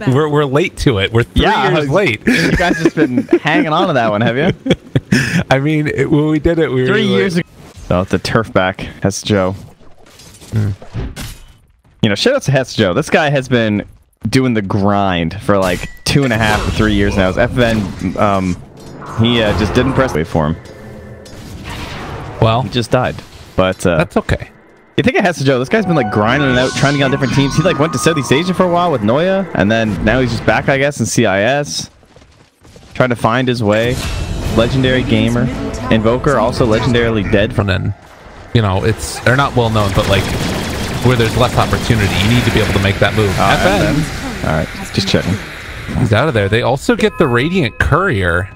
We're late to it. We're 3 years late. You guys just been hanging on to that one, have you? I mean, when we did it, we were 3 years ago. So it's a turf back. That's Joe. You know, shout out to Hess Joe. This guy has been doing the grind for like 2.5 to 3 years now. His FN, he just didn't press wait for him. Well, he just died. But that's okay. You think of Hess Joe? This guy's been like grinding it out, trying to get on different teams. He like went to Southeast Asia for a while with Noya, and then now he's just back, I guess, in CIS, trying to find his way. Legendary gamer, Invoker, also legendarily dead. From then, you know, they're not well known, but like where there's less opportunity, you need to be able to make that move. FN. All right, just checking. He's out of there. They also get the Radiant Courier.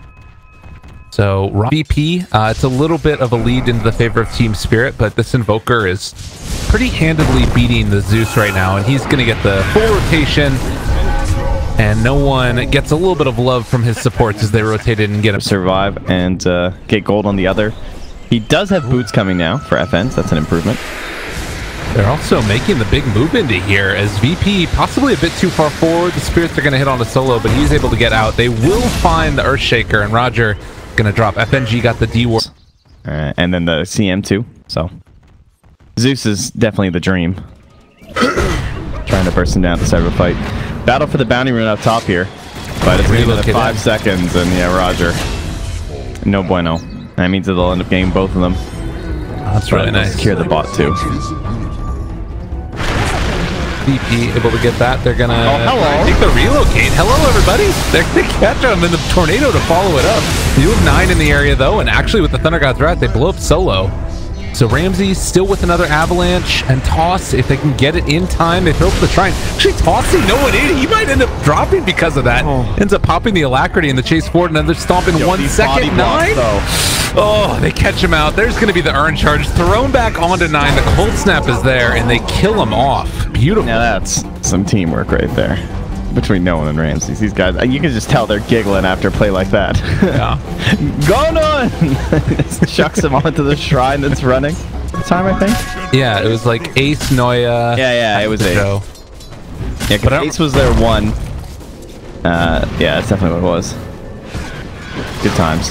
So VP, it's a little bit of a lead into the favor of Team Spirit, but this Invoker is pretty handedly beating the Zeus right now, and he's going to get the full rotation, and no one gets a little bit of love from his supports as they rotate in and get him. Survive and get gold on the other. He does have boots coming now for FN, so that's an improvement. They're also making the big move into here as VP possibly a bit too far forward. The Spirits are going to hit on a solo, but he's able to get out. They will find the Earthshaker, and Roger gonna drop. FNG got the D-War. And then the CM too. So Zeus is definitely the dream. Trying to burst him down to start a fight. Battle for the bounty rune up top here. But it's another 5 seconds, and yeah, Roger. No bueno. That means that they'll end up getting both of them. That's really nice. Secure the bot too. VP able to get that. They're gonna take the relocate. Hello, everybody. They're gonna catch him in the tornado to follow it up. They do have 9 in the area though, and actually with the Thunder God's Wrath, they blow up solo. So Ramsey still with another avalanche and toss. If they can get it in time, they throw up the shrine. Actually, tossing no one in. He might end up dropping because of that. Ends up popping the alacrity in the chase forward, and then they're stomping 1 second. 9. Oh, they catch him out. There's going to be the urn charge thrown back onto 9. The cold snap is there, and they kill him off. Beautiful. Now that's some teamwork right there between Nolan and Ramsey. These guys, you can just tell they're giggling after a play like that. Yeah. Go on! Just chucks him onto the shrine that's running. Time, I think. Yeah, it was like Ace, Noya. Yeah, it was Ace. Yeah, because Ace was their one. Yeah, that's definitely what it was. Good times.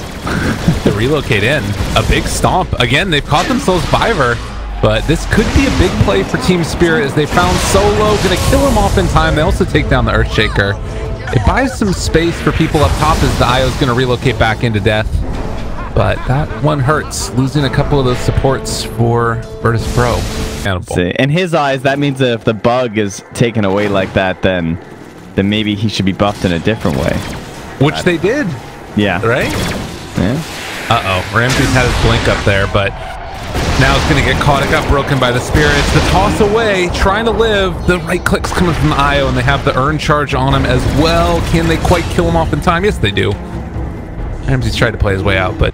To relocate in. A big stomp. Again, they've caught themselves Biver, but this could be a big play for Team Spirit as they found Solo. Gonna kill him off in time. They also take down the Earthshaker. It buys some space for people up top as the IO's gonna relocate back into death. But that one hurts, losing a couple of those supports for Virtus.pro. In his eyes, that means that if the bug is taken away like that, then maybe he should be buffed in a different way. Which they did. Yeah. Right? Yeah. Uh-oh. Ramsey's had his blink up there, but now it's going to get caught. It got broken by the Spirits. The toss away, trying to live. The right click's coming from the IO, and they have the urn charge on him as well. Can they quite kill him off in time? Yes, they do. Ramsey's tried to play his way out, but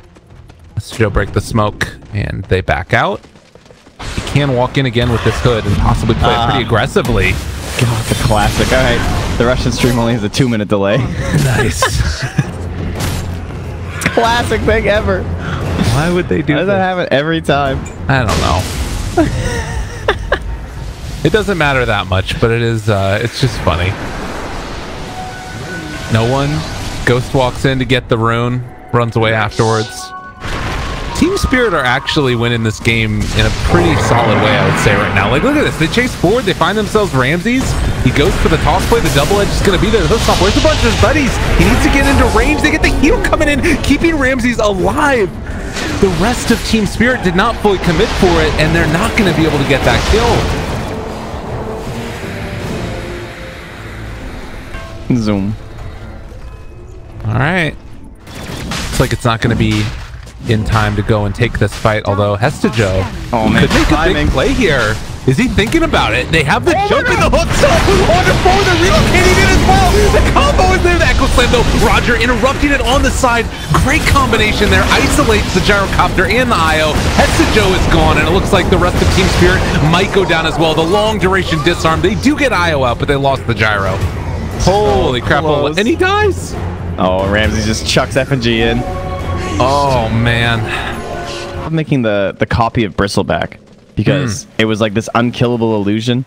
let's Joe break the smoke, and they back out. He can walk in again with this hood and possibly play it pretty aggressively. God, the classic. All right. The Russian stream only has a 2-minute delay. Nice. Classic thing ever. Why would they do that? Does that happen every time? I don't know. It doesn't matter that much, but it is. It's just funny. No one. Ghost walks in to get the rune, runs away afterwards. Team Spirit are actually winning this game in a pretty solid way, I would say right now. Like, look at this. They chase forward. They find themselves Ramses. He goes for the toss play. The double edge is going to be there. The hook stop. Where's the bunch of his buddies? He needs to get into range. They get the heal coming in, keeping Ramses alive. The rest of Team Spirit did not fully commit for it, and they're not going to be able to get that kill. Zoom. All right. Looks like it's not going to be in time to go and take this fight, although Hestajo could make a big play here. Is he thinking about it? They have the jump in the hook, so on the forward, they're relocating it as well. The combo is there. The Echo Slam, though. Roger interrupting it on the side. Great combination there. Isolates the gyrocopter and the IO. Hestajo is gone, and it looks like the rest of Team Spirit might go down as well. The long duration disarm. They do get IO out, but they lost the gyro. Holy crap. And he dies. Oh, Ramsey just chucks FNG in. Oh, man. I'm making the copy of Bristleback because it was like this unkillable illusion.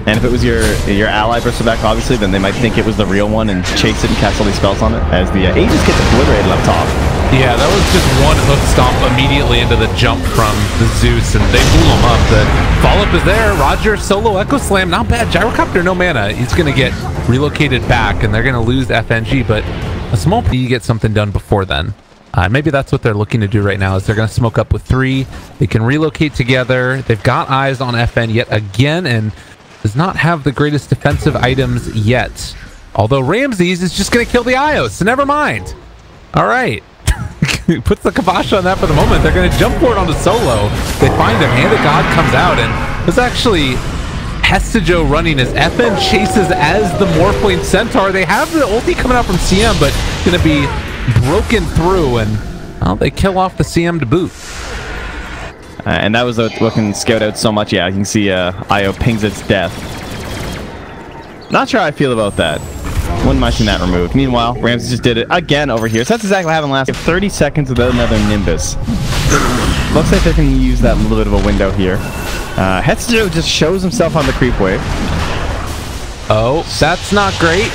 And if it was your ally bursting back, obviously, then they might think it was the real one and chase it and cast all these spells on it. As the Aegis gets obliterated up top. Yeah, that was just one hook stomp immediately into the jump from the Zeus, and they blew him up. The follow-up is there. Roger solo Echo Slam, not bad. Gyrocopter, no mana. He's going to get relocated back, and they're going to lose FNG, but a small P get something done before then. Maybe that's what they're looking to do right now, is they're going to smoke up with 3. They can relocate together. They've got eyes on FN yet again, and does not have the greatest defensive items yet. Although Ramses is just going to kill the Ios, so never mind. All right. Puts the kibosh on that for the moment. They're going to jump for it on the solo. They find him. Hand of God comes out, and there's actually Hestijo running as FN chases as the Morphling Centaur. They have the ulti coming out from CM, but going to be broken through, and well, they kill off the CM to boot. And that was what can scout out so much. Yeah, you can see Io pings its death. Not sure how I feel about that. Wouldn't mind seeing that removed. Meanwhile, Ramsey just did it again over here. So that's exactly what happened last. 30 seconds without another Nimbus. Looks like they can use that little bit of a window here. Hetsujo just shows himself on the creep wave. Oh, that's not great.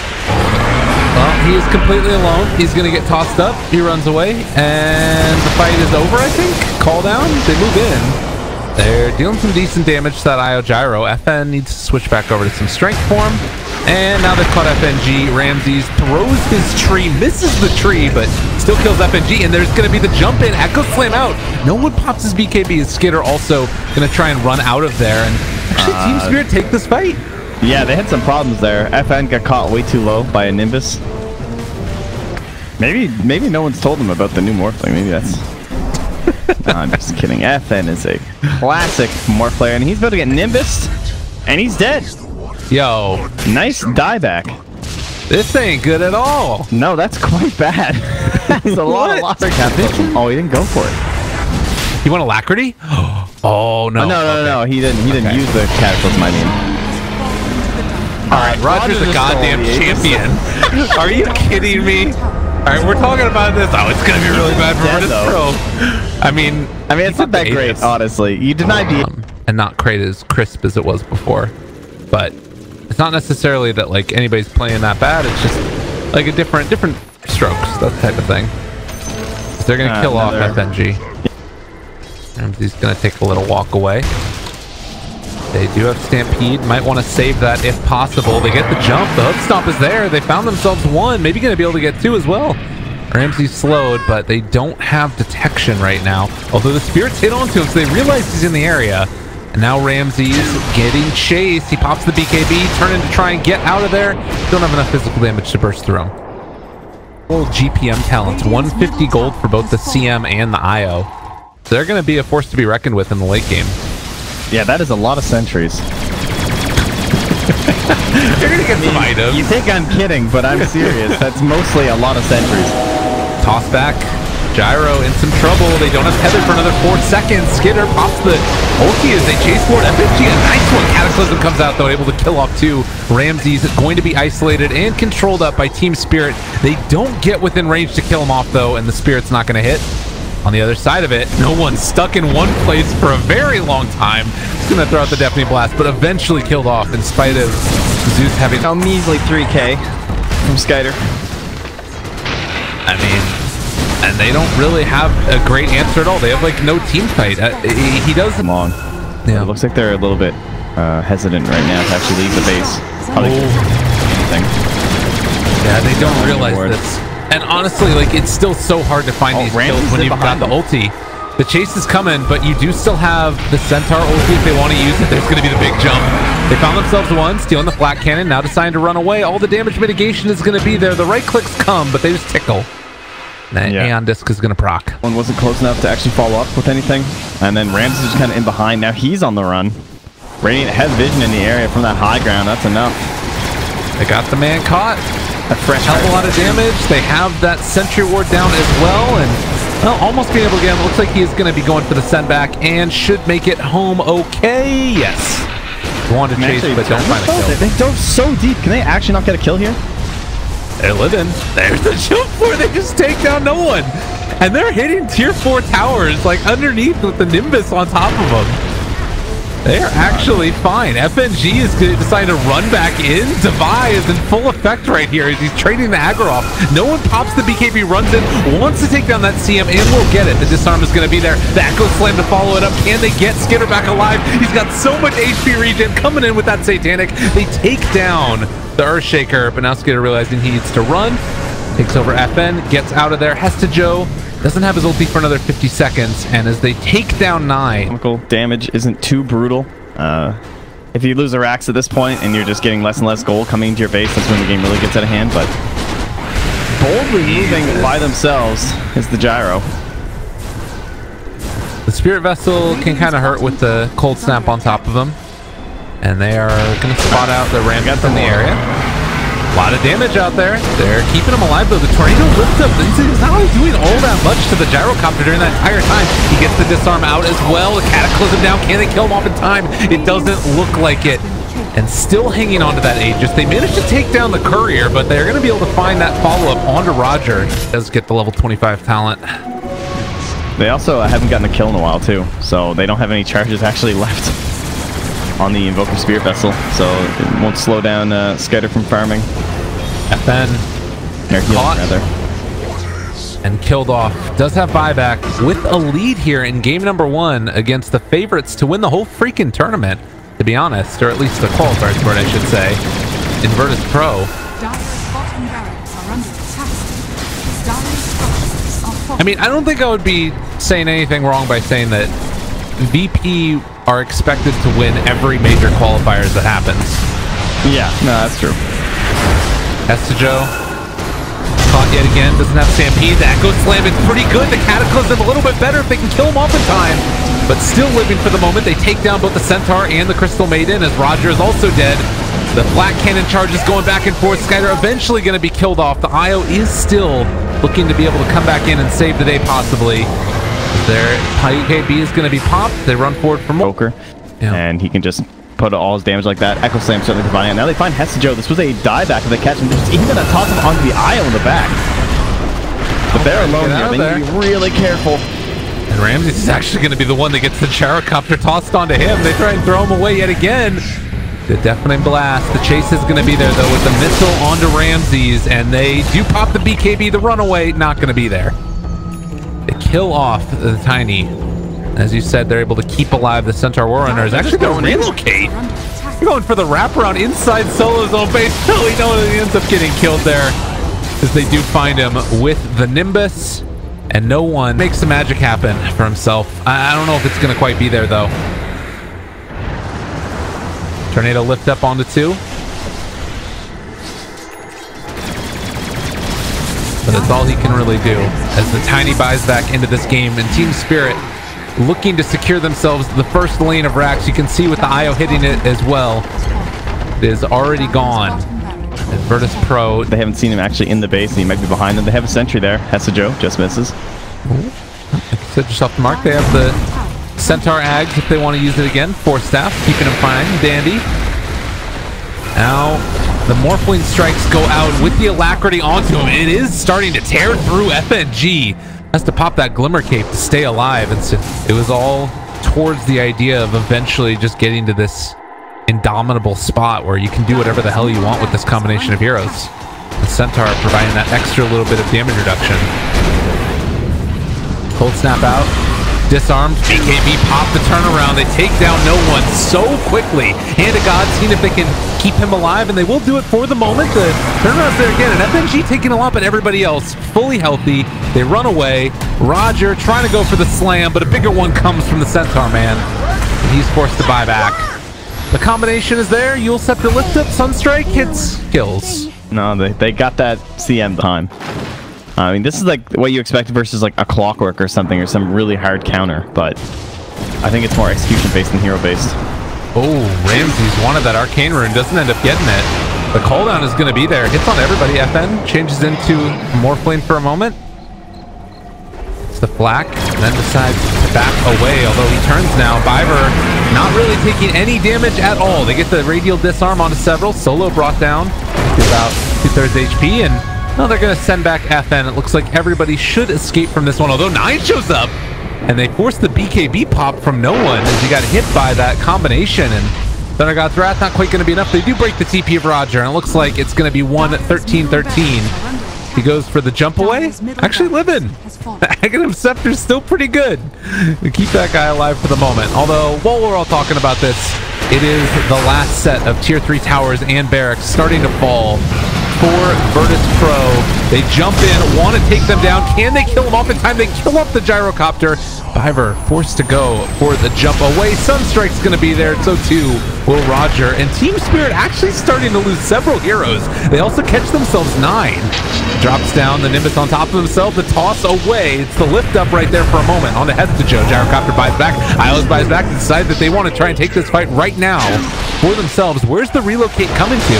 Well, he is completely alone. He's going to get tossed up. He runs away, and the fight is over, I think. Call down. They move in. They're dealing some decent damage to that Io Gyro. FN needs to switch back over to some strength form. And now they've caught FNG. Ramses throws his tree, misses the tree, but still kills FNG. And there's going to be the jump in. Echo Slam out. No one pops his BKB. His Skitter also going to try and run out of there. And actually, Team Spirit take this fight. Yeah, they had some problems there. FN got caught way too low by a Nimbus. Maybe no one's told them about the new Morphling. Maybe that's... No, I'm just kidding. FN is a classic Morph player, and he's about to get Nimbus, and he's dead. Yo. Nice dieback. This ain't good at all. No, that's quite bad. That's a lot of loss. Oh, he didn't go for it. You want Alacrity? Oh, no. No. He didn't use the Cataclysm, I mean. Alright, Roger's a goddamn champion. Are you kidding me? Alright, we're talking about this. Oh, it's gonna be really bad for Virtus.pro. I mean, it's not that great, honestly. You denied the... and not quite as crisp as it was before. But it's not necessarily that like anybody's playing that bad. It's just like a different strokes, that type of thing. They're gonna kill off FNG. Ramsey's gonna take a little walk away. They do have Stampede. Might want to save that if possible. They get the jump. The hook stomp is there. They found themselves 1. Maybe going to be able to get 2 as well. Ramsey slowed, but they don't have detection right now. Although the Spirits hit onto him, so they realize he's in the area. And now Ramsey's getting chased. He pops the BKB, turning to try and get out of there. Don't have enough physical damage to burst through him. Full GPM talents. 150 gold for both the CM and the IO. So they're going to be a force to be reckoned with in the late game. Yeah, that is a lot of sentries. You're gonna get some items. You think I'm kidding, but I'm serious. That's mostly a lot of sentries. Toss back. Gyro in some trouble. They don't have tether for another 4 seconds. Skitter pops the ulti as they chase forward. FNG, a nice one. Cataclysm comes out, though, able to kill off 2. Ramses going to be isolated and controlled up by Team Spirit. They don't get within range to kill him off, though, and the Spirit's not going to hit. On the other side of it, no one's stuck in one place for a very long time. He's going to throw out the Deafening Blast, but eventually killed off in spite of Zeus having a measly 3k from Skyder. I mean, and they don't really have a great answer at all. They have like no team fight. He does long. Yeah, it looks like they're a little bit hesitant right now to actually leave the base. Probably anything. Yeah, they don't realize this. And honestly, like, it's still so hard to find these kills when you've got the ulti. The chase is coming, but you do still have the Centaur ulti if they want to use it. There's going to be the big jump. They found themselves 1, stealing the flat cannon, now deciding to run away. All the damage mitigation is going to be there. The right clicks come, but they just tickle. And Aeon Disc is going to proc. One wasn't close enough to actually follow up with anything. And then Ramses is just kind of in behind. Now he's on the run. Radiant has vision in the area from that high ground. That's enough. They got the man caught. A fresh a lot of damage. They have that Sentry Ward down as well, and well, almost being able to get him. Looks like he is going to be going for the send back and should make it home okay. Yes. Want to chase, but don't find a kill. They dove so deep. Can they actually not get a kill here? They're living. There's the jump for it. They just take down no one. And they're hitting tier 4 towers like underneath with the Nimbus on top of them. They are actually fine. FNG is deciding to run back in. Devi is in full effect right here as he's trading the aggro off. No one pops the BKB, runs in, wants to take down that CM, and will get it. The disarm is going to be there. The echo slam to follow it up. Can they get Skitter back alive? He's got so much HP regen coming in with that Satanic. They take down the Earthshaker, but now Skitter realizing he needs to run. Takes over FN, gets out of there. Hestajo doesn't have his ulti for another 50 seconds, and as they take down 9. Chemical damage isn't too brutal. If you lose the racks at this point and you're just getting less and less gold coming into your base, that's when the game really gets out of hand, but boldly moving by themselves is the gyro. The Spirit Vessel can kind of hurt with the cold snap on top of them, and they are going to spot out the Ramps in the area. A lot of damage out there. They're keeping him alive though. The tornado lifts up. He's not really doing all that much to the gyrocopter during that entire time. He gets the disarm out as well. The cataclysm down. Can they kill him off in time? It doesn't look like it. And still hanging on to that Aegis. They managed to take down the courier, but they're going to be able to find that follow-up onto Roger. He does get the level 25 talent. They also haven't gotten a kill in a while too, so they don't have any charges actually left on the Invoker Spirit Vessel, so it won't slow down Skitter from farming. FN caught and killed off. Does have buyback with a lead here in game number 1 against the favorites to win the whole freaking tournament, to be honest, or at least the qualifier sport, I should say, in Virtus.pro. I mean, I don't think I would be saying anything wrong by saying that VP are expected to win every major qualifiers that happens. Yeah, no, that's true. Hestajo caught yet again, doesn't have Stampede. The Echo Slam is pretty good. The Cataclysm a little bit better if they can kill him off in time, but still living for the moment. They take down both the Centaur and the Crystal Maiden as Roger is also dead. The Flat Cannon charge is going back and forth. Skyder eventually going to be killed off. The IO is still looking to be able to come back in and save the day possibly. Their IKB is going to be popped. They run forward for more. Joker, and he can just put all his damage like that. Echo Slam certainly providing it. Now they find Hestajo. This was a dieback if they catch him. They're just even going to toss him onto the IO in the back. But they're alone here. They need to be really careful. And Ramses is actually going to be the one that gets the gyrocopter tossed onto him. They try and throw him away yet again. The Deafening Blast. The chase is going to be there though with the missile onto Ramses, and they do pop the BKB. The runaway not going to be there. They kill off the Tiny. As you said, they're able to keep alive the Centaur War Runners. Actually, they'll relocate. They're going for the wraparound inside solo zone base. No, we know he ends up getting killed there as they do find him with the Nimbus, and no one makes the magic happen for himself. I don't know if it's going to quite be there though. Tornado lift up onto 2. But that's all he can really do as the Tiny buys back into this game, and Team Spirit looking to secure themselves the first lane of racks. You can see with the IO hitting it as well. It is already gone. And Virtus.pro, they haven't seen him actually in the base, and he might be behind them. They have a sentry there. Hestajo just misses. Like you said, just off the mark. They have the Centaur Ags if they want to use it again. Force Staff, keeping him fine. Dandy. Now the Morphling strikes go out with the alacrity onto him. It is starting to tear through. FNG has to pop that Glimmer Cape to stay alive. It was all towards the idea of eventually just getting to this indomitable spot where you can do whatever the hell you want with this combination of heroes. The Centaur providing that extra little bit of damage reduction. Cold Snap out. Disarmed. BKB pop the turnaround. They take down no one so quickly. Hand of God, seeing if they can keep him alive, and they will do it for the moment. The turnaround's there again, and FNG taking a lot, but everybody else fully healthy. They run away. Roger trying to go for the slam, but a bigger one comes from the Centaur man. And he's forced to buy back. The combination is there. You'll set the lift up. Sunstrike hits kills. No, they got that CM time. I mean, this is like what you expect versus like a Clockwork or something, or some really hard counter, but I think it's more execution-based than hero-based. Oh, Ramses wanted that Arcane Rune, doesn't end up getting it. The cooldown is going to be there. Hits on everybody. FN changes into Morphling for a moment. It's the Flak, and then decides to back away, although he turns now. Biver not really taking any damage at all. They get the Radial Disarm onto several. Solo brought down to about 2/3 HP, and now they're going to send back FN. It looks like everybody should escape from this one, although 9 shows up. and they force the BKB pop from no one as he got hit by that combination, and Thunder God's Wrath not quite going to be enough. They do break the TP of Roger, and it looks like it's going to be 1-13-13. He goes for the jump away. Actually living. Aghanim Scepter's still pretty good. We keep that guy alive for the moment. Although, while we're all talking about this, it is the last set of Tier 3 towers and barracks starting to fall for Virtus.pro. They jump in, want to take them down. Can they kill him off in time? They kill off the gyrocopter. Biver forced to go for the jump away. Sunstrike's going to be there. So too will Roger. And Team Spirit actually starting to lose several heroes. They also catch themselves 9. Drops down the Nimbus on top of himself. The toss away. It's the lift up right there for a moment. On the head to Joe. Gyrocopter buys back. Isles buys back. Decide that they want to try and take this fight right now for themselves. Where's the relocate coming to?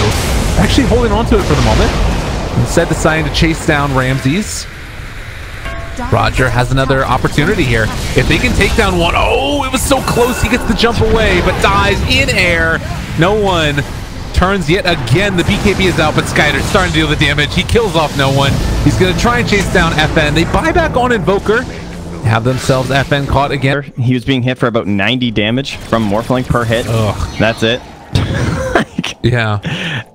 Actually holding on to it for the moment. Instead deciding to chase down Ramses. Roger has another opportunity here. If they can take down one, oh, it was so close. He gets the jump away, but dies in air. No one turns yet again. The BKB is out, but Skyder's starting to deal the damage. He kills off no one. He's going to try and chase down FN. They buy back on Invoker. Have themselves FN caught again. He was being hit for about 90 damage from Morphling per hit. Ugh. That's it. Like, yeah.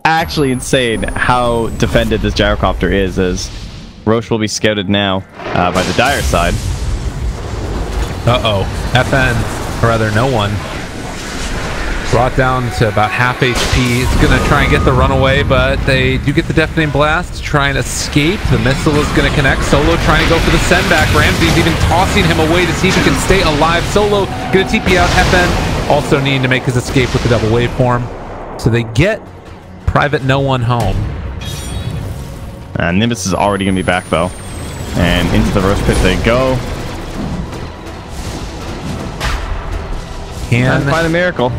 Actually insane how defended this gyrocopter is, as Roche will be scouted now by the Dire side. Uh-oh. FN, or rather no one. Brought down to about half HP. It's going to try and get the runaway, but they do get the Deafening Blast to try and escape. The missile is going to connect. Solo trying to go for the send back. Ramsey's even tossing him away to see if he can stay alive. Solo going to TP out. FN also needing to make his escape with the double waveform. So they get Private No One home. Nimbus is already going to be back, though. And into the roast pit they go. Can find a miracle.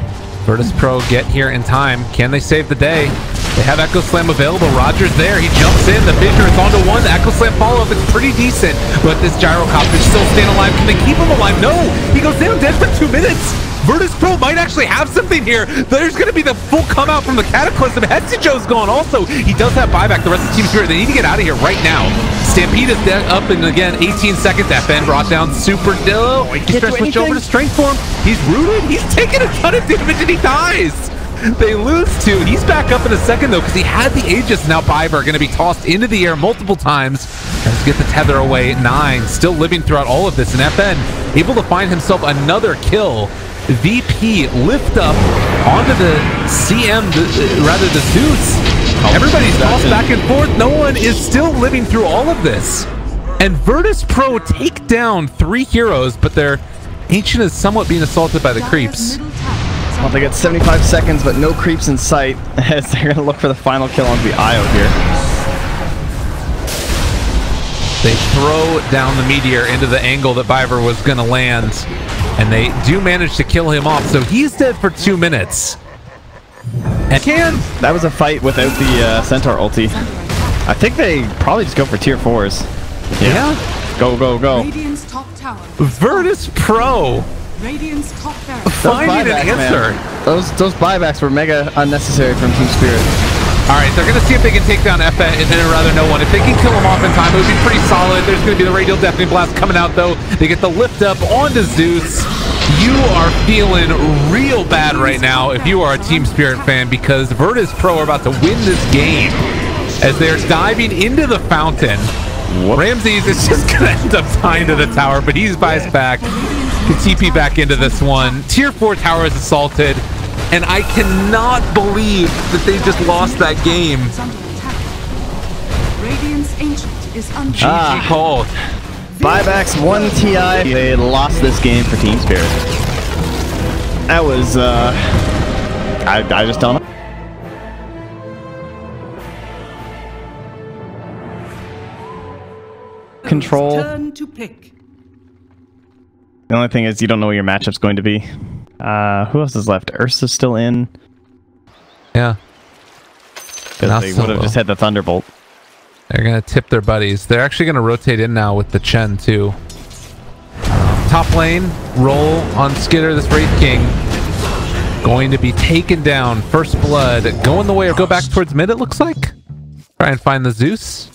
Virtus.pro get here in time? Can they save the day? They have Echo Slam available. Roger's there. He jumps in. The Fissure is onto one. The Echo Slam follow-up is pretty decent, but this gyrocopter is still staying alive. Can they keep him alive? No! He goes down dead for 2 minutes! Virtus.pro might actually have something here. There's going to be the full come out from the Cataclysm. Joe's gone also. He does have buyback. The rest of the Team Spirit, they need to get out of here right now. Stampede is up, and again, 18 seconds. FN brought down super Dillo. He tries to switch over to Strength Form. He's rooted. He's taking a ton of damage, and he dies. They lose 2. He's back up in a second, though, because he had the Aegis. Now Biver going to be tossed into the air multiple times. Tries to get the tether away. 9 still living throughout all of this, and FN able to find himself another kill. VP lift up onto the CM, rather the Zeus. Everybody's tossed back and forth. No one is still living through all of this. And Virtus.pro take down 3 heroes, but their Ancient is somewhat being assaulted by the creeps. Well, they get 75 seconds, but no creeps in sight, as they're going to look for the final kill onto the IO here. They throw down the Meteor into the angle that Biver was going to land, and they do manage to kill him off, so he's dead for 2 minutes. And that was a fight without the Centaur ulti. I think they probably just go for tier 4s. Yeah. Go, go, go. Virtus.pro finding an answer. Man. Those buybacks were mega unnecessary from Team Spirit. All right, they're going to see if they can take down FN, and rather no one. If they can kill him off in time, it would be pretty solid. There's going to be the Radial Deafening Blast coming out, though. They get the lift up onto Zeus. You are feeling real bad right now if you are a Team Spirit fan, because Virtus.pro are about to win this game as they're diving into the fountain. Ramses is just going to end up tying to the tower, but he's by his back. Can TP back into this one. Tier 4 tower is assaulted, and I cannot believe that they just lost that game. GG called. Buybacks 1 TI. They lost this game for Team Spirit. That was, I just don't know. Control. Turn to pick. The only thing is you don't know what your matchup's going to be. Who else is left? Ursa's still in. Yeah. Because they would have just had the Thunderbolt. They're going to tip their buddies. They're actually going to rotate in now with the Chen, too. Top lane, roll on Skitter, this Wraith King. Going to be taken down. First blood. Going the way or go back towards mid, it looks like. Try and find the Zeus.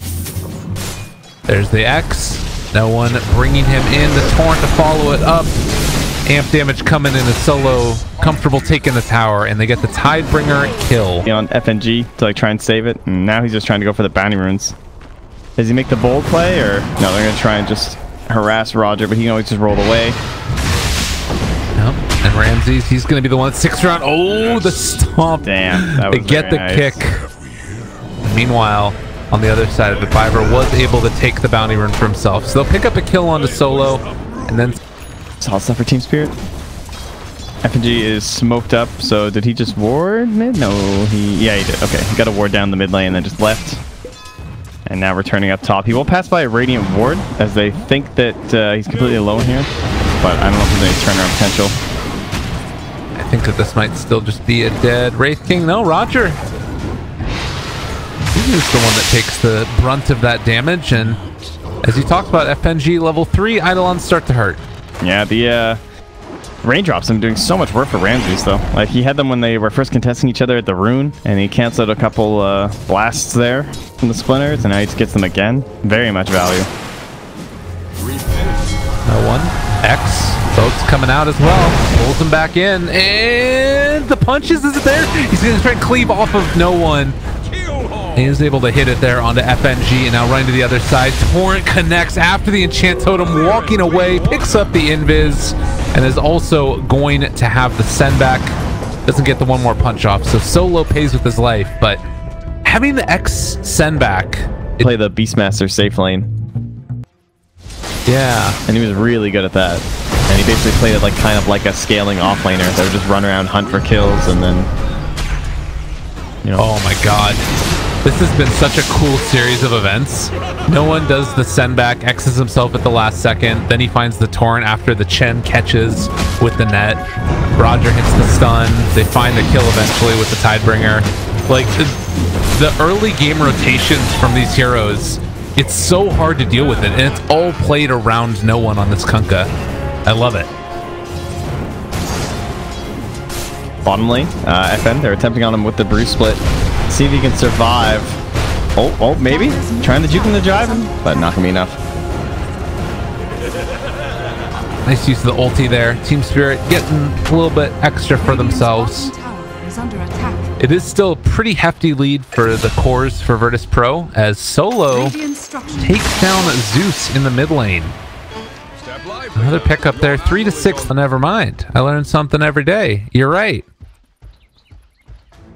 There's the X. No one bringing him in. The Torrent to follow it up. Amp damage coming in as Solo comfortable taking the tower, and they get the Tidebringer kill. On FNG to like try and save it, and now he's just trying to go for the bounty runes. Does he make the bold play, or no? They're gonna try and just harass Roger, but he can always just roll away. Yep. And Ramses, he's gonna be the one that sticks around. Oh, the stomp! Damn, that was they get the nice kick. Meanwhile, on the other side of it, Fiverr was able to take the bounty rune for himself, so they'll pick up a kill onto Solo, and then. Solid stuff for Team Spirit. FNG is smoked up, so did he just ward mid? No, yeah, he did. Okay, he got a ward down the mid lane and then just left. And now returning up top. He will pass by a Radiant ward as they think that he's completely alone here, but I don't know if there's any turnaround potential. I think that this might still just be a dead Wraith King. No, Roger. He's the one that takes the brunt of that damage, and as you talked about, FNG level 3 Eidolons start to hurt. Yeah, the raindrops have been doing so much work for Ramses, though. Like, he had them when they were first contesting each other at the Rune, and he canceled a couple blasts there from the Splinters, and now he just gets them again. Very much value. No one. X. Boat's coming out as well. Pulls him back in, and the punches, is it there? He's going to try and cleave off of no one. He is able to hit it there onto FNG, and now running to the other side. Torrent connects after the Enchant Totem, walking away, picks up the Invis, and is also going to have the send back. Doesn't get the one more punch off, so Solo pays with his life, but having the X send back. Play the Beastmaster safe lane. Yeah. And he was really good at that. And he basically played it like kind of like a scaling offlaner that would just run around, hunt for kills, and then, you know. Oh my god. This has been such a cool series of events. No one does the send back, X's himself at the last second, then he finds the Torrent after the Chen catches with the net. Roger hits the stun, they find the kill eventually with the Tidebringer. Like, the early game rotations from these heroes, it's so hard to deal with it, and it's all played around no one on this Kunkka. I love it. Bottom lane, FN, they're attempting on him with the Bruce split. See if he can survive. Oh, maybe? Trying to juke him to drive him, but not gonna be enough. Nice use of the ulti there. Team Spirit getting a little bit extra for themselves. It is still a pretty hefty lead for the cores for Virtus.pro as Solo takes down Zeus in the mid lane. Another pickup there, 3-6. Never mind. I learn something every day. You're right.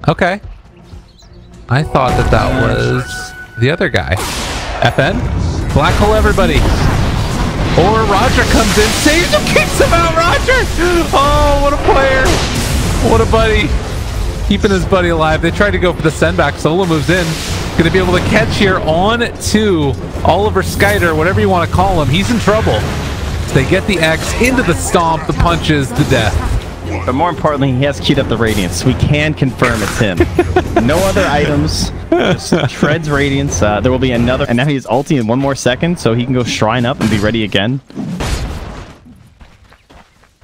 Okay. I thought that that was the other guy. FN? Black hole everybody. Or Roger comes in, saves him, kicks him out, Roger! Oh, what a player. What a buddy. Keeping his buddy alive. They tried to go for the send back. Solo moves in. Going to be able to catch here on to Oliver Skyder, whatever you want to call him. He's in trouble. So they get the X into the stomp, the punches, the death. But more importantly, he has queued up the Radiance. We can confirm it's him. No other items. Just shreds Radiance. There will be another. And now he has ulti in 1 more second, so he can go Shrine up and be ready again.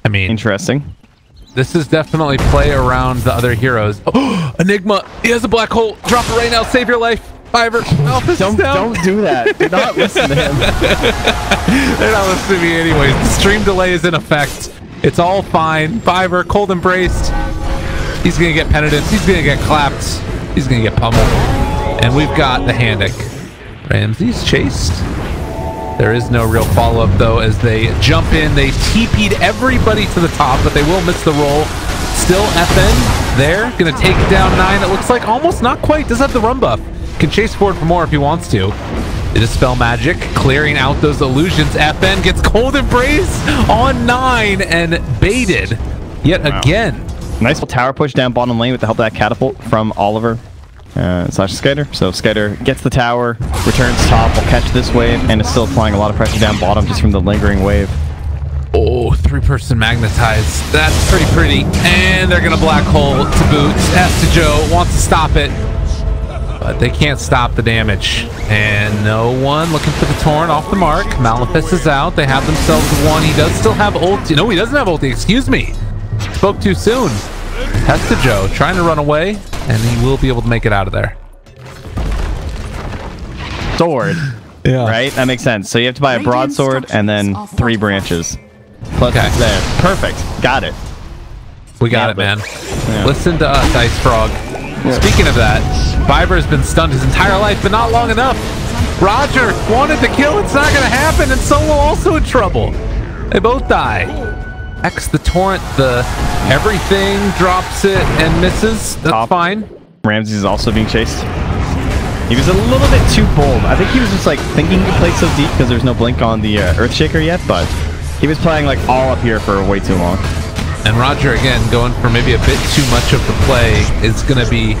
I mean, interesting. This is definitely play around the other heroes. Oh, Enigma. He has a black hole. Drop it right now. Save your life. Fiverr. Don't do that. Do not listen to him. They're not listening to me anyways. The stream delay is in effect. It's all fine. Fiverr, cold embraced. He's going to get penitence. He's going to get clapped. He's going to get pummeled. And we've got the Handic. Ramses chased. There is no real follow-up, though, as they jump in. They TP'd everybody to the top, but they will miss the roll. Still FN there. Going to take down 9. It looks like almost not quite. Does have the run buff. Can chase forward for more if he wants to. They dispel magic, clearing out those illusions. FN gets cold embrace on 9 and baited yet again. Nice little tower push down bottom lane with the help of that catapult from Oliver slash Skyder. So Skyder gets the tower, returns top, will catch this wave, and is still applying a lot of pressure down bottom just from the lingering wave. Oh, 3-person magnetized. That's pretty. And they're gonna black hole to boot. Joe wants to stop it, but they can't stop the damage. And no one looking for the Torrent off the mark. Malefice is out. They have themselves 1. He does still have ulti. No, he doesn't have ulti. Excuse me. Spoke too soon. Joe trying to run away, and he will be able to make it out of there. Sword. Yeah. Right? That makes sense. So you have to buy a broadsword and then 3 branches. Plus it's there. Perfect. Got it. We got it, man. Yeah. Listen to us, Ice Frog. Yeah. Speaking of that, Viber has been stunned his entire life, but not long enough. Roger wanted to kill. It's not going to happen. And Solo also in trouble. They both die. X the torrent, the everything drops it and misses. That's fine. Ramses is also being chased. He was a little bit too bold. I think he was just like thinking he played so deep because there's no blink on the Earthshaker yet, but he was playing like all up here for way too long. And Roger, again, going for maybe a bit too much of the play, is going to be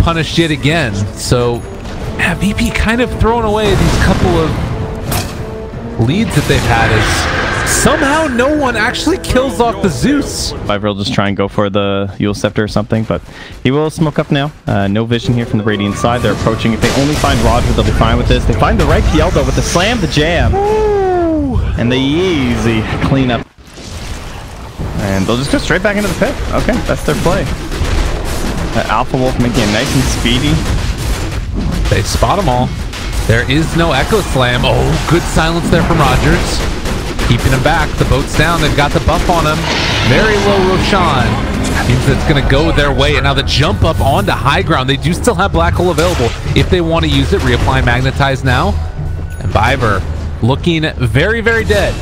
punished yet again. So, yeah, VP kind of throwing away these couple of leads that they've had as somehow no one actually kills off the Zeus. Viper will just try and go for the Yule Scepter or something, but he will smoke up now. No vision here from the Radiant side. They're approaching. If they only find Roger, they'll be fine with this. They find the right PL, though, with the slam, the jam, and the easy cleanup. And they'll just go straight back into the pit. Okay, that's their play. Alpha Wolf making it nice and speedy. They spot them all. There is no Echo Slam. Oh, good silence there from Rogers. Keeping him back. The boat's down. They've got the buff on him. Very low Roshan. Means it's going to go their way. And now the jump up onto high ground. They do still have Black Hole available if they want to use it. Reapply Magnetize now. And Viver looking very, very dead.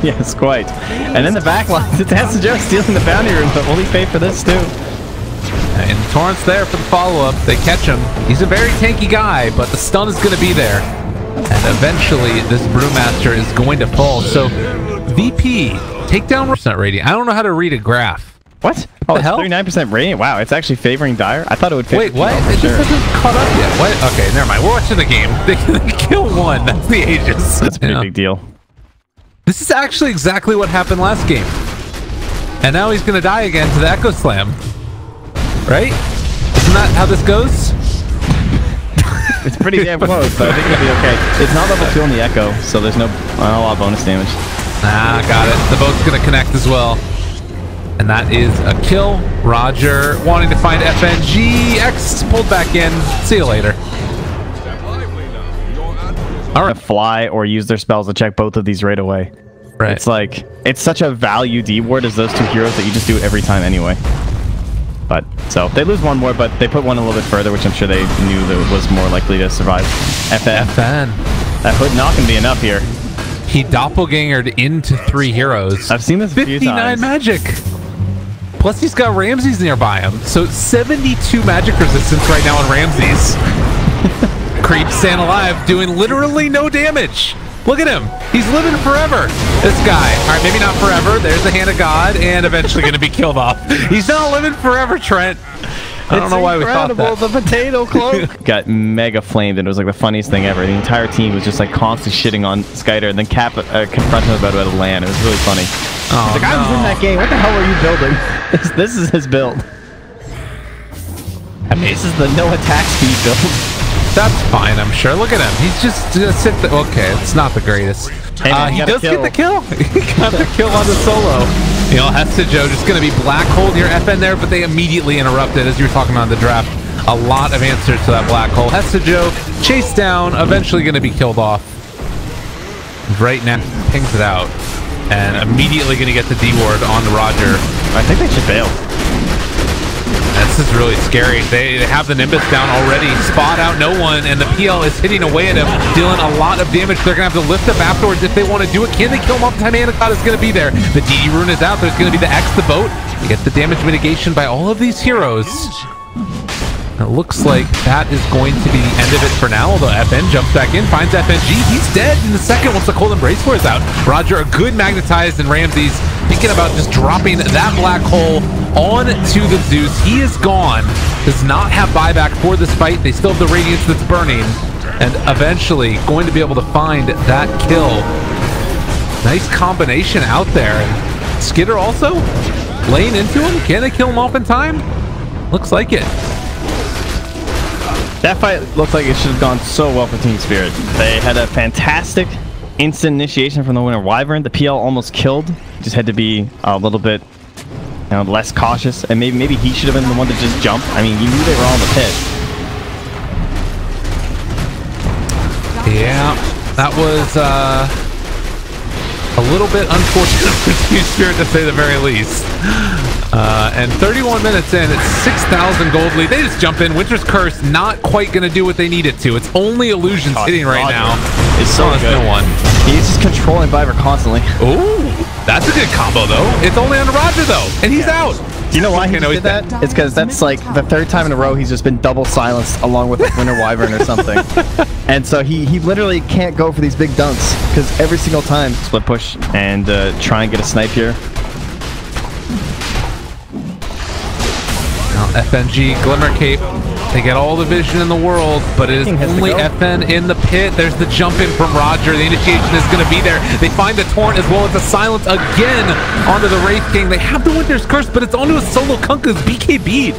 Yes, quite. And in the back line, it's Hessa Joe stealing the bounty room, but will he pay for this too? And Torrent's there for the follow-up. They catch him. He's a very tanky guy, but the stun is going to be there. And eventually, this Brewmaster is going to fall. So, VP, take down % rating. I don't know how to read a graph. What? Oh, it's 39% rating? Wow, it's actually favoring Dire? I thought it would favor... Wait, what? It just hasn't caught up yet. What? Okay, never mind. We're watching the game. They kill one. That's the Aegis. That's a pretty big deal. This is actually exactly what happened last game. And now he's going to die again to the Echo Slam. Right? Isn't that how this goes? It's pretty damn close, but I think it'll be okay. It's not level 2 on the Echo, so there's no a lot of bonus damage. Ah, got it. The boat's going to connect as well. And that is a kill. Roger wanting to find FNG. X pulled back in. See you later. All right, fly or use their spells to check both of these right away. Right. It's like, it's such a value D ward as those two heroes that you just do it every time anyway. But, so, they lose one more, but they put one a little bit further, which I'm sure they knew that was more likely to survive. FN. That hood not going to be enough here. He doppelgangered into 3 heroes. I've seen this a few times. 59 magic. Plus, he's got Ramses nearby him. So, 72 magic resistance right now on Ramses. Creep staying alive, doing literally no damage. Look at him. He's living forever. This guy. All right, maybe not forever. There's the hand of God, and eventually going to be killed off. He's not living forever, Trent. I don't know why we thought that. The potato cloak. Got mega flamed, and it was like the funniest thing ever. The entire team was just like constantly shitting on Skyder, and then Cap confronted him about the land. It was really funny. Oh, he's like, I was in that game. What the hell are you building? This is his build. I mean, this is the no attack speed build. That's fine, I'm sure. Look at him. He's just sit there. Okay, it's not the greatest. Hey man, he does get the kill. He got the kill on the solo. You know, Hessa Joe just going to be black hole near FN there, but they immediately interrupted as you were talking about the draft. A lot of answers to that black hole. Hessa Joe chased down, eventually going to be killed off. Right now, pings it out. And immediately going to get the D-ward on the Roger. I think they should bail. This is really scary. They have the Nimbus down already. Spot out no one, and the PL is hitting away at him, dealing a lot of damage. They're going to have to lift up afterwards if they want to do it. Can they kill him off the time? Anacott is going to be there. The DD rune is out. There's going to be the X, the boat. You get the damage mitigation by all of these heroes. It looks like that is going to be the end of it for now, although FN jumps back in, finds FNG. He's dead in the second once the Cold Embrace wears out. Roger, a good magnetized, and Ramses thinking about just dropping that black hole on to the Zeus. He is gone. Does not have buyback for this fight. They still have the Radiance that's burning, and eventually going to be able to find that kill. Nice combination out there. And Skitter also laying into him. Can they kill him off in time? Looks like it. That fight looked like it should have gone so well for Team Spirit. They had a fantastic instant initiation from the winner Wyvern. The PL almost killed. Just had to be a little bit, you know, less cautious, and maybe he should have been the one to just jump. I mean, you knew they were all in the pit. Yeah, that was a little bit unfortunate for Team Spirit to say the very least. And 31 minutes in, it's 6,000 gold lead. They just jump in. Winter's Curse not quite going to do what they need it to. It's only Illusions hitting right now. It's so good. No one. He's just controlling Viper constantly. Ooh, that's a good combo though. It's only on Roger though, and he's out. Do you know why he did that? It's because that's like the third time in a row he's just been double silenced along with like Winter Wyvern or something. And so he literally can't go for these big dunks because every single time split push and try and get a snipe here. Now FNG Glimmer Cape, they get all the vision in the world, but it is only FN in the pit. There's the jump in from Roger. The initiation is going to be there. They find the Torrent as well as the silence again onto the Wraith King. They have the Winter's Curse, but it's onto a solo Kunkka's BKB'd.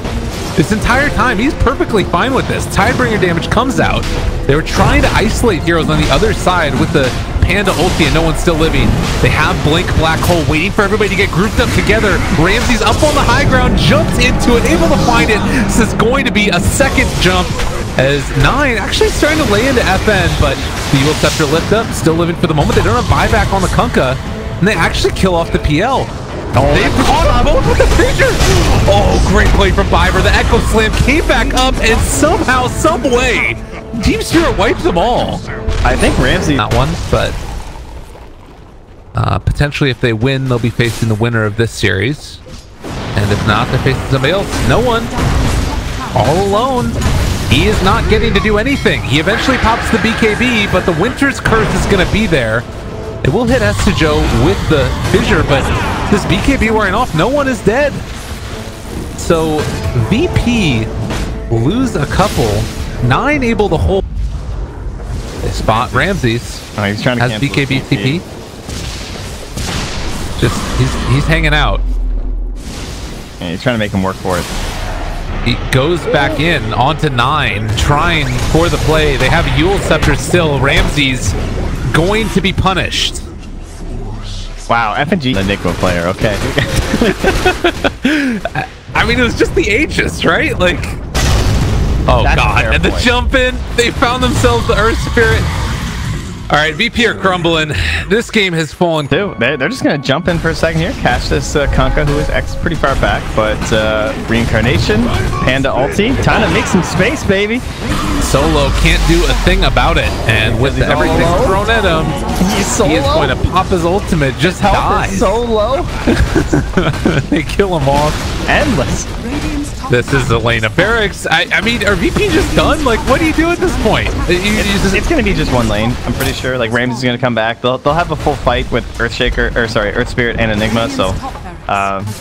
This entire time, he's perfectly fine with this. Tidebringer damage comes out. They were trying to isolate heroes on the other side with the Panda ulti and no one's still living. They have Blink Black Hole waiting for everybody to get grouped up together. Ramsey's up on the high ground, jumps into it, able to find it. This is going to be a second jump as 9 actually starting to lay into FN, but the Eagle Scepter lift up, still living for the moment. They don't have buyback on the Kunkka, and they actually kill off the PL. They've caught both with the fissure. Oh, great play from Viper. The Echo Slam came back up, and somehow, some way, Team Spirit wipes them all. I think Ramsey... Not one, but potentially if they win, they'll be facing the winner of this series. And if not, they're facing somebody else. No one. All alone. He is not getting to do anything. He eventually pops the BKB, but the Winter's Curse is going to be there. It will hit Estijo with the fissure, but this BKB wearing off, no one is dead. So VP lose a couple. 9 able to hold. They spot Ramses. Oh, he's trying to has BKB TP. Just he's hanging out. Yeah, he's trying to make him work for it. He goes back in onto 9, trying for the play. They have Eagle Scepter still. Ramses going to be punished. Wow, FNG, the Nico player. Okay. I mean, it was just the Aegis, right? Like, oh god, and the jump in. They found themselves the Earth Spirit. All right, VP are crumbling. This game has fallen. Dude, they're just gonna jump in for a second here, catch this Kunkka, who is pretty far back, but Reincarnation, Panda ulti, time to make some space, baby. Solo can't do a thing about it, and with everything thrown at him, he is going to pop his ultimate, just dies. So low. They kill him off. Endless. This is Elena Barracks. I mean, are VP just done? Like, what do you do at this point? It's going to be just one lane, I'm pretty sure. Like, Ramsey's is going to come back. They'll have a full fight with Earth Spirit and Enigma, so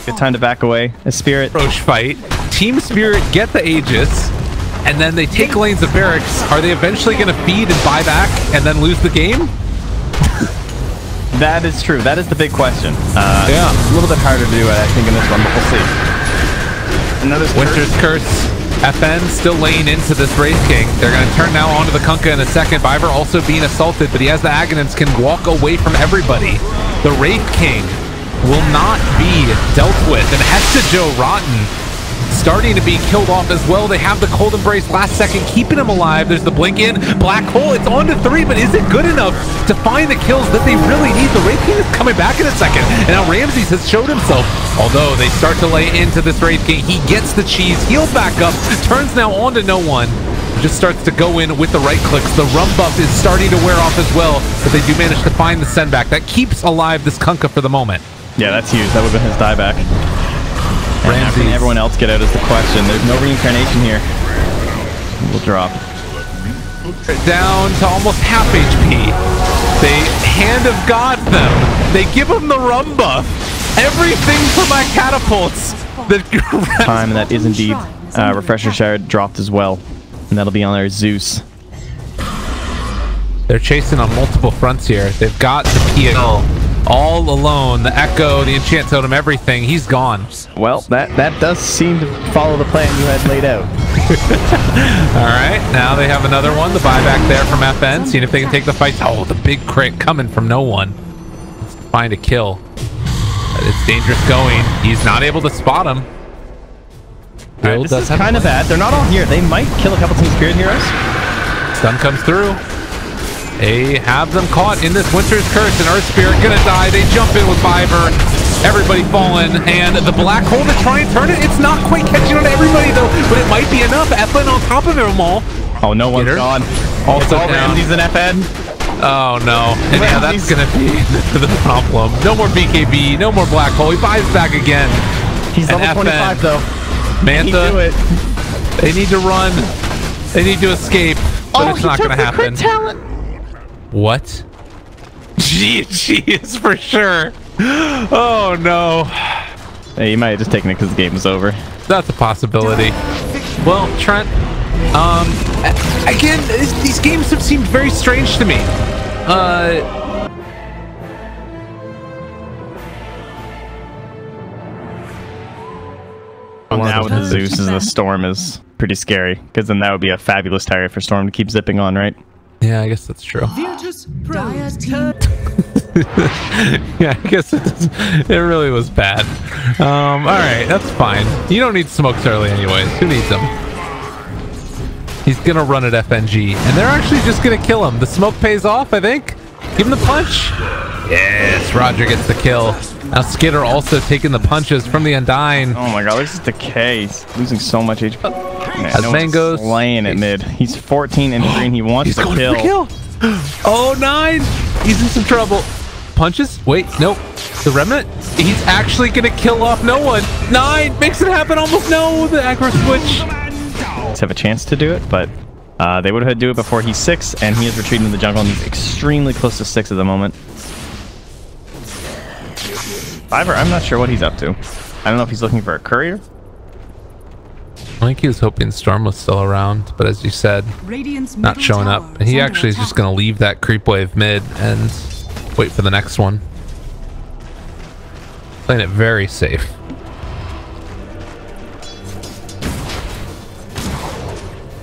good time to back away. A Spirit. Approach fight. Team Spirit get the Aegis, and then they take lanes of Barracks. Are they eventually going to feed and buy back and then lose the game? That is true. That is the big question. Yeah. A little bit harder to do, I think, in this one, but we'll see. Another Winter's Curse. FN still laying into this Wraith King. They're going to turn now onto the Kunkka in a second. Viper also being assaulted, but he has the Agonins, can walk away from everybody. The Wraith King will not be dealt with, and Estijo Rotten starting to be killed off as well. They have the Cold Embrace last second, keeping him alive. There's the blink in. Black Hole, it's on to 3, but is it good enough to find the kills that they really need? The Wraith King is coming back in a second, and now Ramses has showed himself. Although they start to lay into this Wraith King, he gets the cheese, heals back up, turns now on to no one. Just starts to go in with the right clicks. The rum buff is starting to wear off as well, but they do manage to find the send back. That keeps alive this Kunkka for the moment. Yeah, that's huge. That would have been his dieback. And how can everyone else get out is the question. There's no reincarnation here. We'll drop. Down to almost half HP. They Hand of God them. They give them the rum buff. Everything for my catapults. Time, and that is indeed Refresher Shard dropped as well. And that'll be on our Zeus. They're chasing on multiple fronts here. They've got the PL all alone. The Echo, the Enchant Totem, everything. He's gone. Well, that does seem to follow the plan you had laid out. All right, now they have another one. The buyback there from FN, seeing if they can take the fight. Oh, the big crit coming from no one. Let's find a kill. It's dangerous going. He's not able to spot him. Right, this is kind of bad. They're not all here. They might kill a couple Team Spirit heroes. Stun comes through. They have them caught in this Winter's Curse, and Earth Spirit gonna die. They jump in with Viper. Everybody falling, and the black hole to try and turn it. It's not quite catching on to everybody though, but it might be enough. FN on top of them all. Oh, no one's gone. Also, Ramsey's an FN. Oh no, and yeah, that's gonna be the problem. No more BKB, no more black hole. He buys back again. He's level 25 though. Mantha, they need to run. They need to escape, but it's not gonna happen. What? GG is for sure. Oh no. Hey, you might have just taken it because the game was over. That's a possibility. Well, Trent, again, these games have seemed very strange to me. Now with the Zeus as the Storm is pretty scary, because then that would be a fabulous target for Storm to keep zipping on, right? Yeah, I guess that's true. Virtus.pro. Yeah, I guess it really was bad. All right, that's fine. You don't need smokes early anyways. Who needs them? He's gonna run at FNG, and they're actually just gonna kill him. The smoke pays off, I think. Give him the punch. Yes, Roger gets the kill. Now Skitter also taking the punches from the Undying. Oh my god, this is Decay. He's losing so much HP. As Mango's laying at mid. He's 14 and green. He wants to kill. Oh, 9. He's in some trouble. Punches? Wait, nope. The Remnant? He's actually gonna kill off no one. 9 makes it happen. Almost no. The aggro switch. Have a chance to do it, but they would have had to do it before he's 6, and he is retreating to the jungle, and he's extremely close to 6 at the moment. Fiverr, I'm not sure what he's up to. I don't know if he's looking for a courier. I think he was hoping Storm was still around, but as you said, not showing up. And he actually is just going to leave that creep wave mid and wait for the next one. Playing it very safe.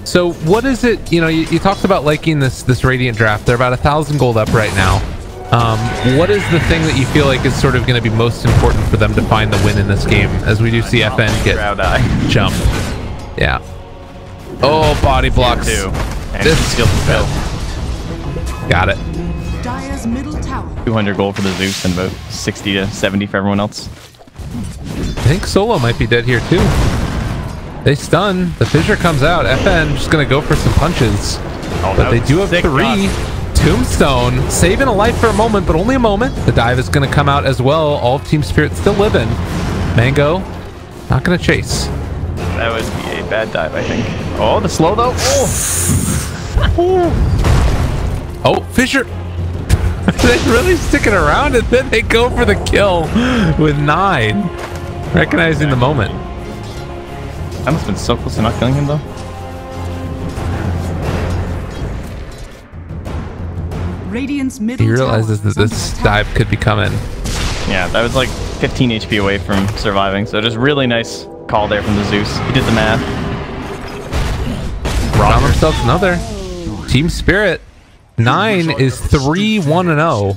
So what is it, you know, you talked about liking this Radiant draft. They're about 1,000 gold up right now. What is the thing that you feel like is sort of going to be most important for them to find the win in this game, as we do see FN get jumped? Yeah. Oh, body blocks. This skill kill. Got it. 200 gold for the Zeus and about 60 to 70 for everyone else. I think Solo might be dead here too. They stun. The fissure comes out. FN just going to go for some punches. Oh, but they do have 3. Tombstone saving a life for a moment, but only a moment. The dive is going to come out as well. All of Team Spirit still living. Mango not going to chase. That would be a bad dive, I think. Oh, the slow though. Oh, Fisher. They're really sticking around, and then they go for the kill with 9. Recognizing the moment. That must have been so close to not killing him though. He realizes that this dive could be coming. Yeah, that was like 15 HP away from surviving, so just really nice call there from the Zeus. He did the math. Found themselves another. Team Spirit 9 is 3-1-0.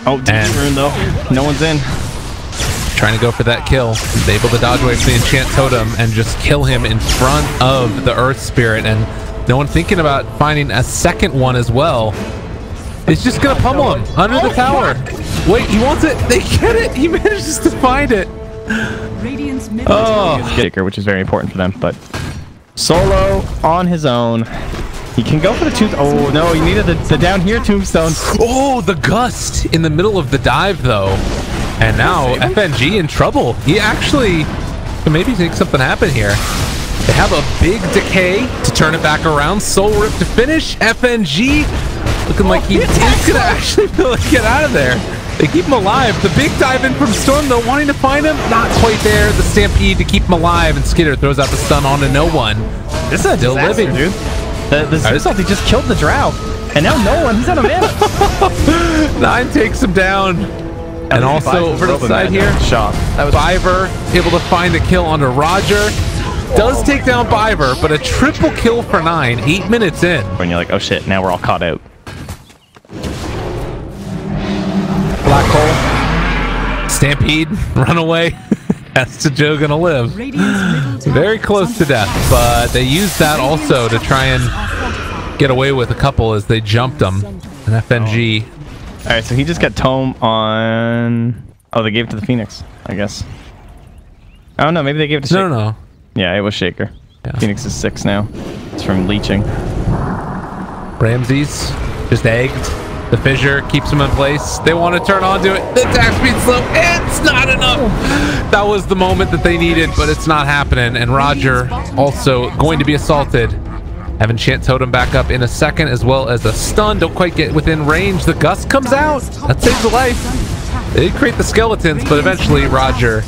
Oh, and rune though. No one's in. Trying to go for that kill. He's able to dodge away from the Enchant Totem and just kill him in front of the Earth Spirit, and no one thinking about finding a second one as well. It's just gonna pummel him under the tower. Wait, he wants it. They get it. He manages to find it. Oh, kicker, which is very important for them. But Solo on his own. He can go for the tooth. Oh no, he needed the down here tombstone. Oh, the gust in the middle of the dive though. And now FNG in trouble. He actually can maybe make something happen here. They have a big decay to turn it back around. Soul Rip to finish. FNG looking like he is gonna actually be able to get out of there. They keep him alive. The big dive in from Storm though, wanting to find him. Not quite there. The Stampede to keep him alive, and Skitter throws out the stun onto no one. This is still living, dude. The Zeus ulti just killed the Drow, and now no one. He's out of mana. 9 takes him down. And also over to the side here, Biver able to find a kill onto Roger. Does take down Biver, but a triple kill for 9, 8 minutes in. When you're like, oh shit, now we're all caught out. Black hole. Stampede, run away. That's the Joe gonna live. Very close to death, but they use that also to try and get away with a couple as they jumped him. An FNG. All right, so he just got Tome on... Oh, they gave it to the Phoenix, I guess. I don't know, maybe they gave it to Shaker. No. Yeah, it was Shaker. Yeah. Phoenix is 6 now. It's from leeching. Ramses just egged. The fissure keeps him in place. They want to turn onto it. The attack speed slow. It's not enough. That was the moment that they needed, but it's not happening. And Roger also going to be assaulted. Having Chant Totem back up in a second, as well as a stun. Don't quite get within range. The gust comes out. That saves a life. They create the skeletons, but eventually Roger,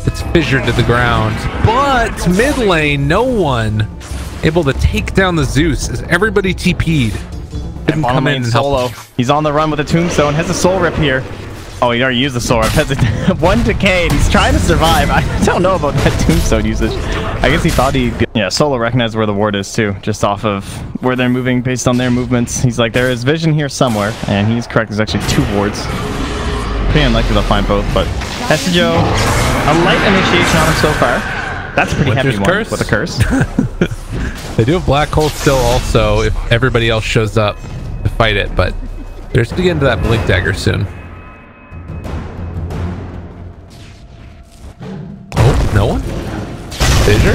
it's fissured to the ground. But mid lane, no one able to take down the Zeus as everybody TP'd. Didn't come in and Solo. He's on the run with a tombstone. Has a soul rip here. Oh, he already used the soul rip. Has a 1 decay. He's trying to survive. I don't know about that tombstone usage. I guess he thought he... Yeah, Solo recognized where the ward is too, just off of where they're moving based on their movements. He's like, there is vision here somewhere, and he's correct. There's actually 2 wards. Pretty unlikely they'll find both, but Hestejo, a light initiation on him so far. That's a pretty heavy one with a curse. They do have Black Hole still also if everybody else shows up to fight it, but they're just going to get into that Blink Dagger soon. Oh, no one? Fissure?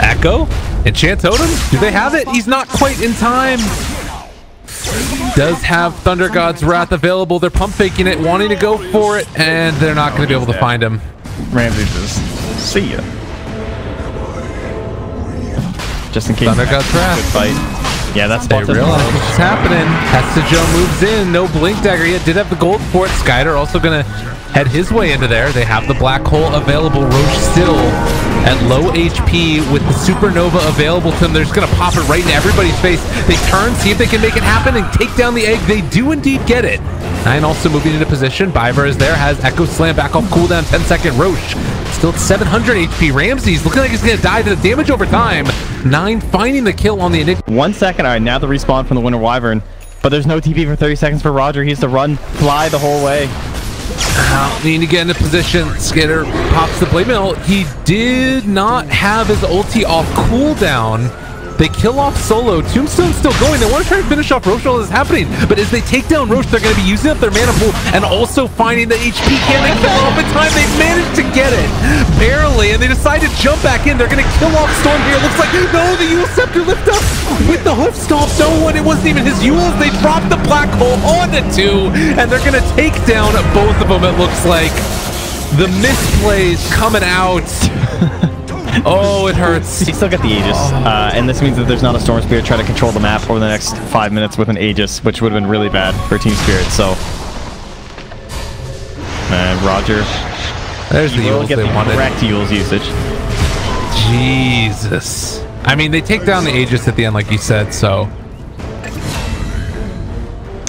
Echo? Enchant Totem? Do they have it? He's not quite in time. Does have Thunder God's Wrath available. They're pump faking it, wanting to go for it, and they're not going to be able to find him. Ramses is... See ya. Just in case. Thunder God's Wrath. Fight. Yeah, that's they realize what's happening. Hestejo moves in. No Blink Dagger yet. Did have the gold for it. Skyder also going to head his way into there. They have the Black Hole available. Roche still at low HP with the Supernova available to them. They're just going to pop it right in everybody's face. They turn, see if they can make it happen, and take down the egg. They do indeed get it. Nine also moving into position. Biver is there, has Echo Slam back off cooldown, 10-second. Roche still at 700 HP. Ramses looking like he's going to die to the damage over time. Nine finding the kill on the initial. 1 second. All right, now the respawn from the Winter Wyvern. But there's no TP for 30 seconds for Roger. He has to run, fly the whole way. Need to get into position. Skitter pops the blade mill. He did not have his ulti off cooldown. They kill off Solo. Tombstone's still going. They want to try to finish off Roche while this is happening. But as they take down Roche, they're going to be using up their mana pool and also finding the HP can. They fell off in time. They managed to get it. Barely. And they decide to jump back in. They're going to kill off Storm here. It looks like, no, the Yule Scepter lift up with the hoof stomp. No one. It wasn't even his Yules. They dropped the Black Hole onto 2. And they're going to take down both of them, it looks like. The misplays coming out. Oh, it hurts. You still got the Aegis, and this means that there's not a Storm Spirit trying to control the map over the next 5 minutes with an Aegis, which would have been really bad for Team Spirit. So, and Roger, there's the Yules they wanted. Correct Yules usage. Jesus. I mean, they take down the Aegis at the end, like you said. So,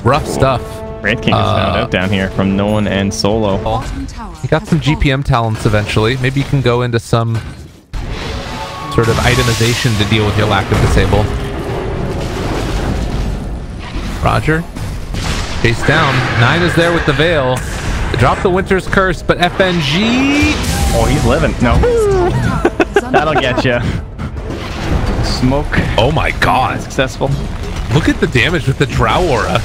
rough stuff. Wraith King is found out down here from Nolan and Solo. You got some GPM talents eventually. Maybe you can go into some sort of itemization to deal with your lack of disable. Roger. Chase down. 9 is there with the Veil. They drop the Winter's Curse, but FNG... Oh, he's living. No. That'll get you. Smoke. Oh my god. Successful. Look at the damage with the Drow Aura.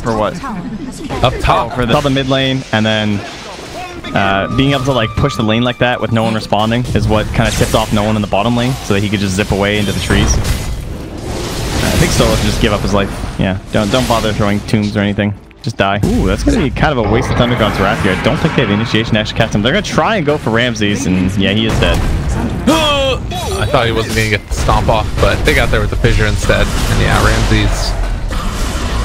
For what? Up top. Oh, for the mid lane, and then being able to like push the lane like that with no one responding is what kind of tipped off no one in the bottom lane, so that he could just zip away into the trees. I think Solo should just give up his life. Yeah, don't bother throwing tombs or anything. Just die. Ooh, that's gonna be kind of a waste of Thunder God's Wrath here. I don't think they have initiation to actually catch him. They're gonna try and go for Ramses, and yeah, he is dead. I thought he wasn't gonna get the stomp off, but they got there with the fissure instead. And yeah, Ramses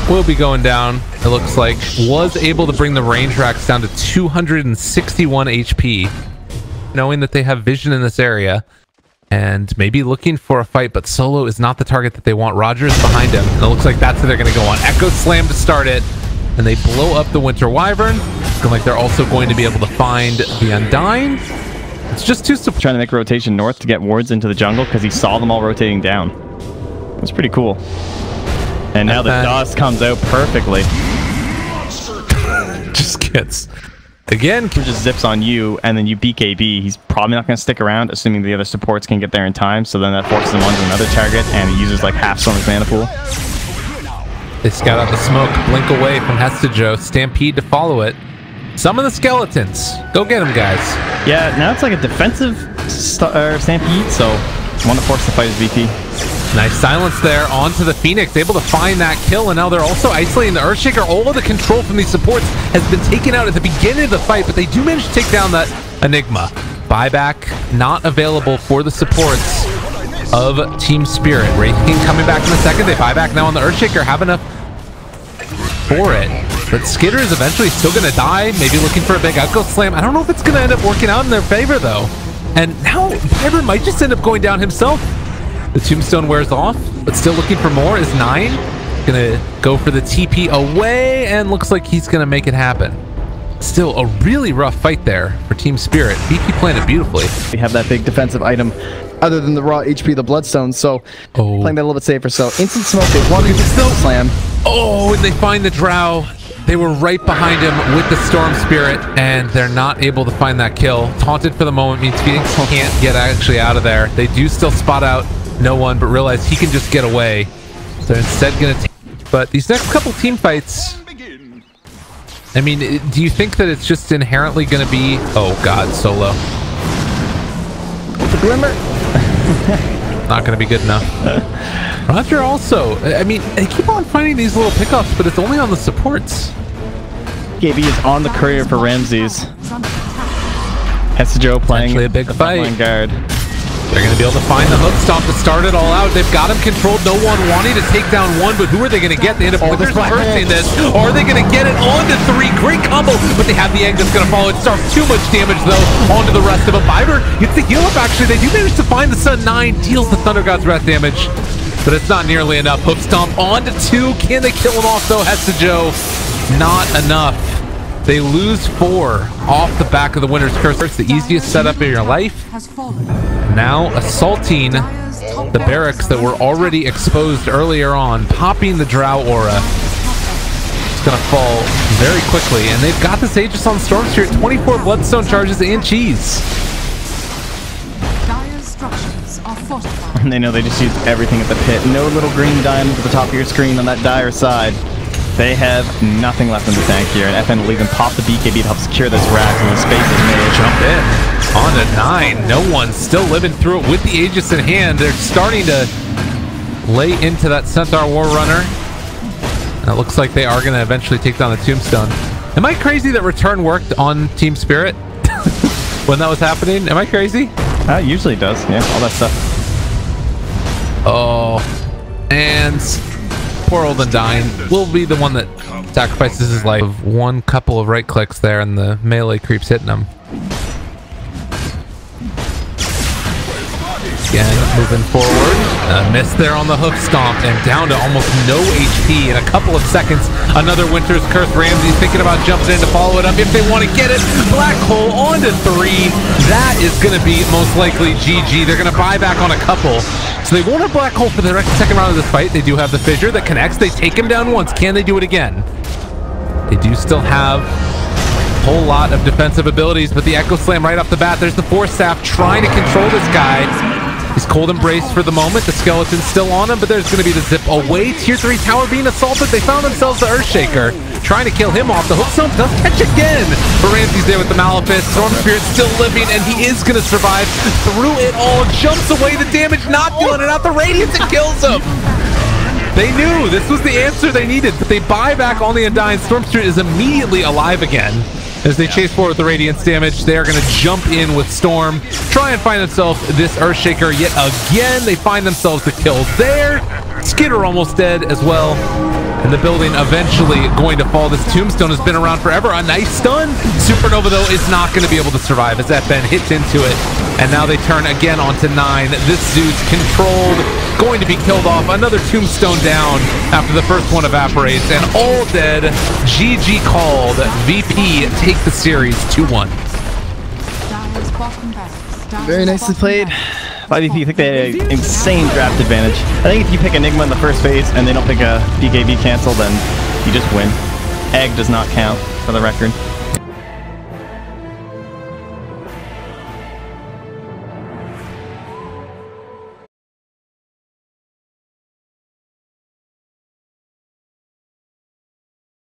will be going down. It looks like was able to bring the range racks down to 261 HP, knowing that they have vision in this area and maybe looking for a fight, but Solo is not the target that they want. Roger is behind him, and it looks like that's what they're going to go on. Echo Slam to start it, and they blow up the Winter Wyvern. Looking like they're also going to be able to find the Undying. It's just too trying to make a rotation north to get wards into the jungle because he saw them all rotating down. It was pretty cool. And now the dust comes out perfectly. Just gets Again, he just zips on you, and then you BKB. He's probably not going to stick around, assuming the other supports can get there in time. So then that forces him onto another target, and he uses like half Storm's mana pool. They scout out the smoke, blink away from Hestijo, Stampede to follow it. Summon the skeletons. Go get them, guys. Yeah, now it's like a defensive Stampede, so want to force the fight as VP. Nice silence there onto the Phoenix, able to find that kill, and now they're also isolating the Earthshaker. All of the control from these supports has been taken out at the beginning of the fight, but they do manage to take down that Enigma. Buyback not available for the supports of Team Spirit. Wraith King coming back in a second. They buy back now on the Earthshaker, have enough for it. But Skitter is eventually still going to die, maybe looking for a big Echo Slam. I don't know if it's going to end up working out in their favor, though. And now Piper might just end up going down himself. The Tombstone wears off, but still looking for more is 9. Gonna go for the TP away, and looks like he's gonna make it happen. Still a really rough fight there for Team Spirit. VP playing it beautifully. We have that big defensive item other than the raw HP, the Bloodstone, so playing that a little bit safer. So instant smoke, they want to still slam. Oh, and they find the Drow. They were right behind him with the Storm Spirit, and they're not able to find that kill. Taunted for the moment means Phoenix can't get actually out of there. They do still spot out no one, but realize he can just get away. So they're instead gonna take. But these next couple team fights, I mean, do you think that it's just inherently gonna be, oh god, solo? With the glimmer. Not gonna be good enough. Roger also, I mean, they keep on finding these little pickups, but it's only on the supports. KB is on the courier for Ramses. Hestijo playing actually a big fight. Guard. They're going to be able to find the hook stomp to start it all out. They've got him controlled. No one wanting to take down one, but who are they going to get? They end up reversing this. Or are they going to get it onto 3? Great combo, but they have the egg that's going to follow. It starts too much damage, though, onto the rest of them. Fiverr gets the heal up, actually. They do manage to find the Sun 9, deals the Thunder God's Wrath damage, but it's not nearly enough. Hook stomp onto 2. Can they kill him off, though? Hestijo, not enough. They lose 4 off the back of the Winter's Curse. It's the easiest setup in your life. Now assaulting the barracks that were already exposed earlier on, popping the Drow aura. It's gonna fall very quickly, and they've got this Aegis on Storm Spirit, 24 Bloodstone charges and cheese. And they know they just used everything at the pit. No little green diamond at the top of your screen on that dire side. They have nothing left in the tank here, and FN will leave them pop the BKB to help secure this rack, and the space is made. Jump in on to 9. No one's still living through it with the Aegis in hand. They're starting to lay into that Centaur War Runner. And it looks like they are going to eventually take down the Tombstone. Am I crazy that Return worked on Team Spirit when that was happening? Am I crazy? It usually does, yeah, all that stuff. Oh, and poor old Undyne will be the one that sacrifices his life. One couple of right clicks there, and the melee creeps hitting him. Again, moving forward. Miss there on the hook stomp, and down to almost no HP in a couple of seconds. Another Winter's Curse. Ramsey's thinking about jumping in to follow it up if they want to get it. Black Hole on to 3. That is going to be most likely GG. They're going to buy back on a couple. So they won't have Black Hole for the second round of this fight. They do have the fissure that connects. They take him down once. Can they do it again? They do still have a whole lot of defensive abilities, but the Echo Slam right off the bat. There's the Force Staff trying to control this guy. He's cold embraced for the moment. The skeleton's still on him, but there's going to be the zip away. Tier 3 tower being assaulted. They found themselves the Earthshaker. Trying to kill him off. The hook stomp does catch again. But Ramsey's there with the Malefice. Storm Spirit still living, and he is going to survive through it all. Jumps away. The damage not feeling it out. The Radiance, it kills him. They knew this was the answer they needed, but they buy back on the Undyne. Storm Spirit is immediately alive again. As they chase forward with the Radiance damage, they are going to jump in with Storm, try and find themselves this Earthshaker yet again. They find themselves the kill there. Skitter almost dead as well. And the building eventually going to fall. This Tombstone has been around forever. A nice stun. Supernova, though, is not going to be able to survive as FN hits into it. And now they turn again onto 9. This Zeus controlled, going to be killed off. Another Tombstone down after the first one evaporates. And all dead. GG called. VP take the series 2-1. Very nicely played. Why do you think they had an insane draft advantage? I think if you pick Enigma in the first phase and they don't pick a BKB cancel, then you just win. Egg does not count, for the record.